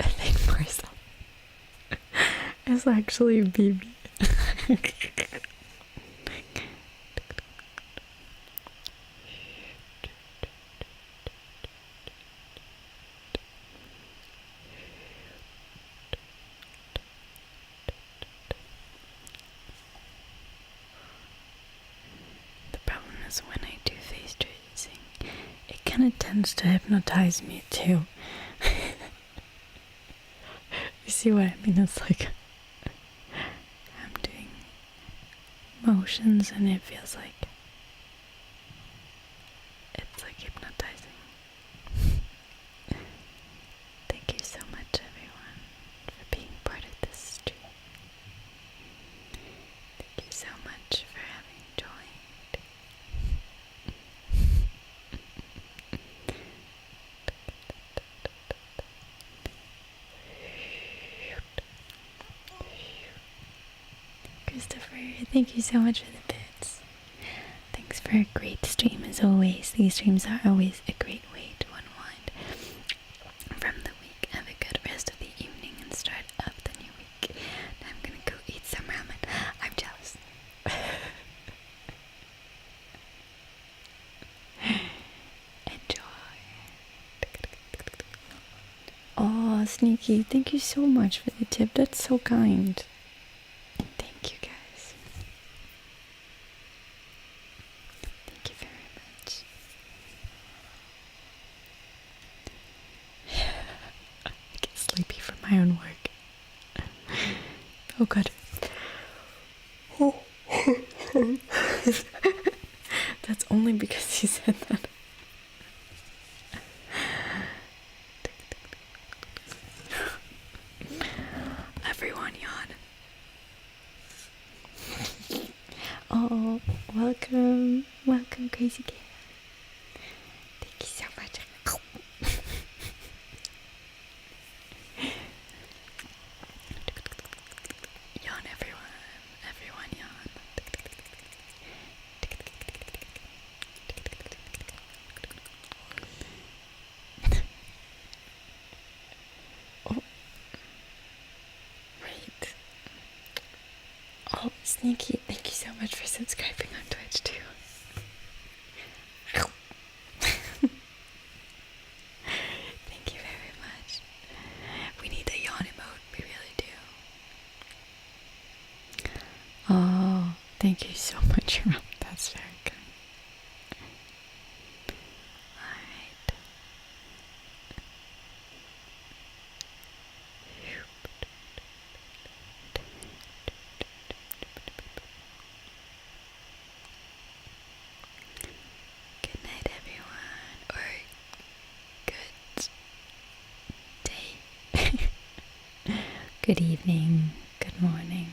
Speaker 2: I think myself is actually BB. The problem is when I do face tracing, it kind of tends to hypnotize me too. You see what I mean? It's like I'm doing motions and it feels like it's like hypnotizing. Thank you so much, everyone, for being part of this Thank you so much for the bits. Thanks for a great stream as always. These streams are always a great way to unwind from the week. Have a good rest of the evening and start of the new week. Now I'm gonna go eat some ramen. I'm jealous. Enjoy. Oh, Sneaky, thank you so much for the tip. That's so kind. Thank you, guys. Thank you very much. I get sleepy from my own work. Oh god. That's only because you said that. Everyone yawn. Oh, welcome. Welcome, Crazy Kid. Thank you so much. Yawn, everyone. Everyone yawn. Oh. Right. Oh, Sneaky, thank you so much for subscribing on Twitch too. Thank you very much. We need a yawn emote, we really do. Oh, thank you so much, Rob. That's very good. Alright. Good night, everyone. Or good day. Good evening. Good morning.